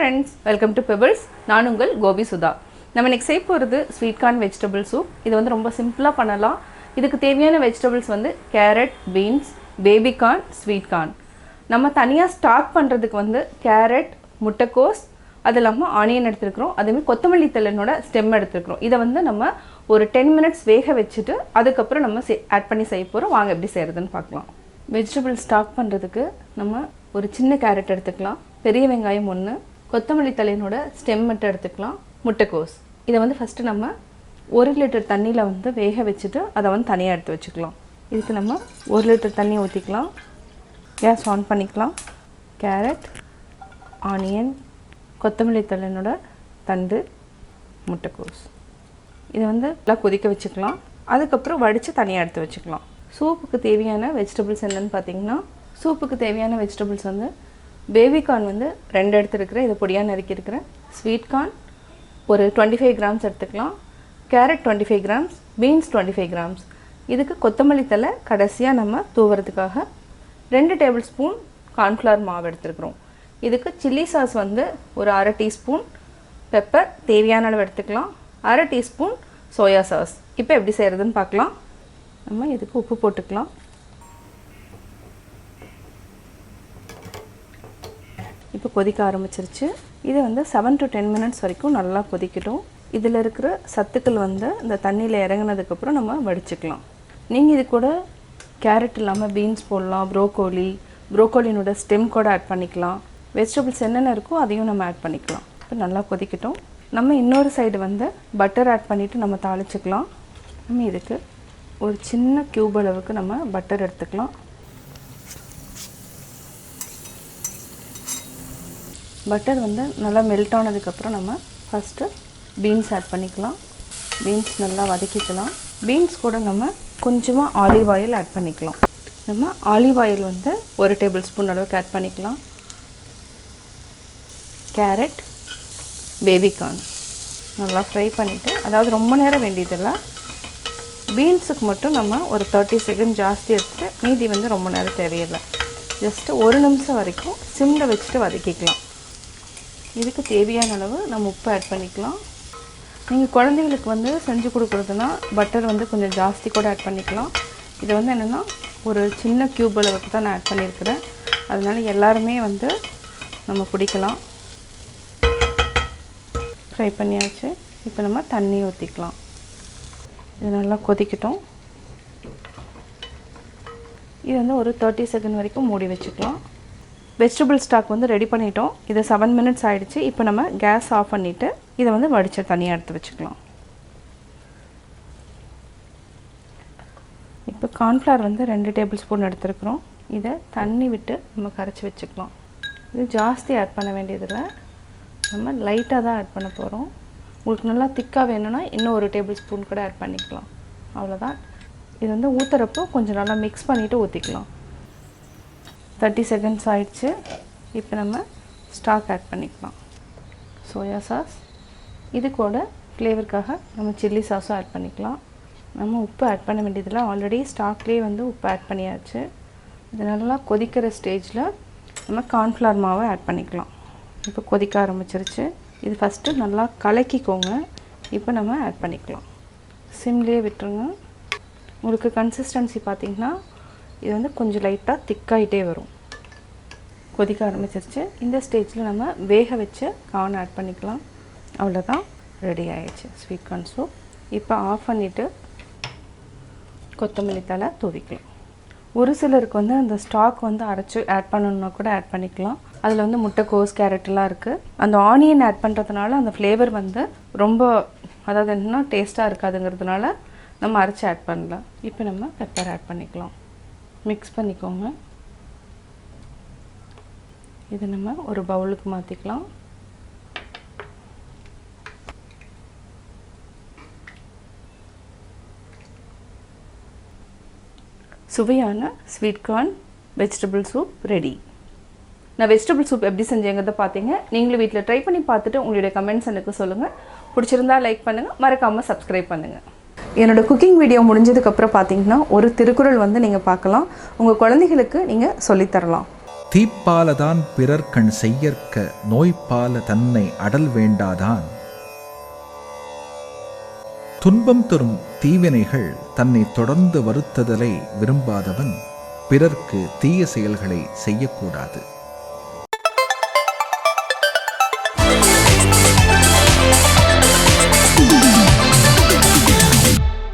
friends, welcome to Pebbles. நான் உங்கள் கோபி சுதா. நம்ம இன்னைக்கு செய்ய போறது ஸ்வீட் கார்ன் வெஜிடபிள் சூப். இது வந்து ரொம்ப சிம்பிளா பண்ணலாம். இதுக்கு தேவையான வெஜிடபிள்ஸ் வந்து carrot, beans, baby corn, sweet corn. நம்ம தனியா ஸ்டாக் பண்றதுக்கு வந்து கேரட், முட்டைக்கோஸ், அது இல்லாம ஆனியன் எடுத்துக்கிறோம். அதே மாதிரி கொத்தமல்லி தழையோட ஸ்டெம் எடுத்துக்கிறோம். இத வந்து நம்ம ஒரு 10 minutes வேக வச்சிட்டு அதுக்கு அப்புறம் நம்ம ஆட் பண்ணி செய்ய போறோம். வாங்க எப்படி செய்யறதுன்னு பார்க்கலாம். வெஜிடபிள் ஸ்டாக் பண்றதுக்கு நம்ம ஒரு சின்ன கேரட் எடுத்துக்கலாம். பெரிய வெங்காயம் 1, கொத்தமல்லி தழையோட ஸ்டெம் மட்டும் எடுத்துக்கலாம். முட்டைக்கோஸ் இதை வந்து ஃபர்ஸ்ட் நம்ம 1 லிட்டர் தண்ணியில் வந்து வேக வச்சுட்டு அதை வந்து தனியாக எடுத்து வச்சுக்கலாம். இதுக்கு நம்ம 1 லிட்டர் தண்ணி ஊற்றிக்கலாம். கேஸ் ஆன் பண்ணிக்கலாம். கேரட், ஆனியன், கொத்தமல்லி தழையோட தண்டு, முட்டைக்கோஸ் இதை வந்து நல்லா கொதிக்க வச்சுக்கலாம். அதுக்கப்புறம் வடித்து தனியாக எடுத்து வச்சுக்கலாம். சூப்புக்கு தேவையான வெஜிடபிள்ஸ் என்னென்னு பார்த்தீங்கன்னா, சூப்புக்கு தேவையான வெஜிடபிள்ஸ் வந்து பேபி கார்ன் வந்து 2 எடுத்துருக்கிறேன். இதை பொடியாக நறுக்கியிருக்கிறேன். ஸ்வீட் கார்ன் ஒரு 25 கிராம்ஸ் எடுத்துக்கலாம். Carrot 25 grams, beans 25 grams. இதுக்கு கொத்தமல்லி தழை கடைசியாக நம்ம தூவுறதுக்காக 2 டேபிள் ஸ்பூன் கார்ன்ஃப்ளவர் மாவு எடுத்துருக்குறோம். இதுக்கு சில்லி சாஸ் வந்து ஒரு 1/2 டீஸ்பூன், பெப்பர் தேவையான அளவு எடுத்துக்கலாம், 1/2 டீஸ்பூன் சோயா சாஸ். இப்போ எப்படி செய்கிறதுன்னு பார்க்கலாம். நம்ம இதுக்கு உப்பு போட்டுக்கலாம். இப்போ கொதிக்க ஆரம்பிச்சிருச்சு. இது வந்து 7 to 10 minutes வரைக்கும் நல்லா கொதிக்கட்டும். இதில் இருக்கிற சத்துக்கள் வந்து இந்த தண்ணியில் இறங்கினதுக்கப்புறம் நம்ம வடிச்சுக்கலாம். நீங்கள் இது கூட கேரட் இல்லாமல் பீன்ஸ் போடலாம், ப்ரோக்கோலினோட ஸ்டெம் கூட ஆட் பண்ணிக்கலாம். வெஜிடபிள்ஸ் என்னென்ன இருக்கோ அதையும் நம்ம ஆட் பண்ணிக்கலாம். இப்போ நல்லா கொதிக்கட்டும். நம்ம இன்னொரு சைடு வந்து பட்டர் ஆட் பண்ணிவிட்டு நம்ம தாளிச்சுக்கலாம். நம்ம இதுக்கு ஒரு சின்ன க்யூப் அளவுக்கு நம்ம பட்டர் எடுத்துக்கலாம். பட்டர் வந்து நல்லா மெல்ட் ஆனதுக்கப்புறம் நம்ம ஃபஸ்ட்டு பீன்ஸ் ஆட் பண்ணிக்கலாம். பீன்ஸ் நல்லா வதக்கிக்கலாம். பீன்ஸ் கூட நம்ம கொஞ்சமாக ஆலிவ் ஆயில் ஆட் பண்ணிக்கலாம். நம்ம ஆலிவ் ஆயில் வந்து 1 டேபிள் ஸ்பூன் அளவுக்கு ஆட் பண்ணிக்கலாம். கேரட், பேபி கார்ன் நல்லா ஃப்ரை பண்ணிவிட்டு, அதாவது ரொம்ப நேரம் வேண்டியதில்லை. பீன்ஸுக்கு மட்டும் நம்ம ஒரு 30 செகண்ட் ஜாஸ்தி எடுத்துகிட்டு மீதி வந்து ரொம்ப நேரம் தேவையில்லை. ஜஸ்ட்டு 1 நிமிஷம் வரைக்கும் சிம்மில் வச்சுட்டு வதக்கிக்கலாம். இதுக்கு தேவையான அளவு நம்ம உப்பு ஆட் பண்ணிக்கலாம். நீங்கள் குழந்தைங்களுக்கு வந்து செஞ்சு கொடுக்குறதுனா பட்டர் வந்து கொஞ்சம் ஜாஸ்தி கூட ஆட் பண்ணிக்கலாம். இது வந்து என்னென்னா ஒரு சின்ன க்யூப் அளவுக்கு தான் நான் ஆட் பண்ணியிருக்கிறேன். அதனால எல்லாருமே வந்து நம்ம குடிக்கலாம். ஃப்ரை பண்ணியாச்சு. இப்போ நம்ம தண்ணி ஊற்றிக்கலாம். இது நல்லா கொதிக்கட்டும். இது வந்து ஒரு 30 செகண்ட் வரைக்கும் மூடி வச்சுக்கலாம். வெஜிடபிள் ஸ்டாக் வந்து ரெடி பண்ணிட்டோம். இது 7 minutes ஆகிடுச்சு. இப்போ நம்ம கேஸ் ஆஃப் பண்ணிவிட்டு இதை வந்து வடித்து தனியாக எடுத்து வச்சுக்கலாம். இப்போ கார்ன்ஃப்ளவர் வந்து 2 டேபிள் ஸ்பூன் எடுத்துருக்குறோம். இதை தண்ணி விட்டு நம்ம கரைச்சி வச்சுக்கலாம். இது ஜாஸ்தி ஆட் பண்ண வேண்டியதில்லை, நம்ம லைட்டாக தான் ஆட் பண்ண போகிறோம். உங்களுக்கு நல்லா திக்காக வேணும்னா இன்னும் 1 டேபிள் ஸ்பூன் கூட ஆட் பண்ணிக்கலாம். அவ்வளோதான். இது வந்து ஊற்றுறப்போ கொஞ்சம் நல்லா மிக்ஸ் பண்ணிவிட்டு ஊற்றிக்கலாம். 30 செகண்ட்ஸ் ஆயிடுச்சு. இப்போ நம்ம ஸ்டாக் ஆட் பண்ணிக்கலாம். சோயா சாஸ், இது கூட ஃப்ளேவருக்காக நம்ம சில்லி சாஸும் ஆட் பண்ணிக்கலாம். நம்ம உப்பு ஆட் பண்ண வேண்டியதில்லை, ஆல்ரெடி ஸ்டாக்லேயே வந்து உப்பு ஆட் பண்ணியாச்சு. இது நல்லா கொதிக்கிற ஸ்டேஜில் நம்ம கார்ன்ஃப்ளவர் மாவை ஆட் பண்ணிக்கலாம். இப்போ கொதிக்க ஆரம்பிச்சிருச்சு. இது ஃபஸ்ட்டு நல்லா கலக்கிக்கோங்க. இப்போ நம்ம ஆட் பண்ணிக்கலாம். சிம்லேயே விட்டுருங்க. உங்களுக்கு கன்சிஸ்டன்சி பார்த்திங்கன்னா இது வந்து கொஞ்சம் லைட்டாக திக்காகிட்டே வரும். கொதிக்க ஆரம்பிச்சிருச்சு. இந்த ஸ்டேஜில் நம்ம வேக வச்சு கார்ன் ஆட் பண்ணிக்கலாம். அவ்வளோதான், ரெடி ஆகிடுச்சு ஸ்வீட் கார்ன் சூப். இப்போ ஆஃப் பண்ணிவிட்டு கொத்தமல்லி தழை தூவிக்கலாம். ஒரு சிலருக்கு வந்து அந்த ஸ்டாக் வந்து அரைச்சி ஆட் பண்ணணுன்னா கூட ஆட் பண்ணிக்கலாம். அதில் வந்து முட்டைக்கோஸ், கேரட்லாம் இருக்குது. அந்த ஆனியன் ஆட் பண்ணுறதுனால அந்த ஃப்ளேவர் வந்து ரொம்ப, அதாவது என்னென்னா டேஸ்ட்டாக இருக்காதுங்கிறதுனால நம்ம அரைச்சி ஆட் பண்ணலாம். இப்போ நம்ம பெப்பர் ஆட் பண்ணிக்கலாம். மிக்ஸ் பண்ணிக்கோங்க. இது நம்ம ஒரு பவுலுக்கு மாற்றிக்கலாம். சுவையான sweet corn vegetable soup ready. நான் வெஜிடபிள் சூப் எப்படி செஞ்சேங்கிறத பார்த்தீங்க. நீங்களும் வீட்டில் ட்ரை பண்ணி பார்த்துட்டு உங்களுடைய கமெண்ட்ஸ் எனக்கு சொல்லுங்கள். பிடிச்சிருந்தா லைக் பண்ணுங்கள், மறக்காமல் சப்ஸ்கிரைப் பண்ணுங்கள். என்னோட குக்கிங் வீடியோ முடிஞ்சதுக்கப்புறம் பார்த்தீங்கன்னா ஒரு திருக்குறள் வந்து நீங்கள் பார்க்கலாம். உங்கள் குழந்தைகளுக்கு நீங்கள் சொல்லித்தரலாம். தீப்பாலதான் பிறர் கண் செய்யற்க நோய்பால தன்னை அடல் வேண்டாதான். துன்பம் தரும் தீவினைகள் தன்னை தொடர்ந்து வருத்துதலை விரும்பாதவன் பிறர்க்கு தீய செயல்களை செய்யக்கூடாது.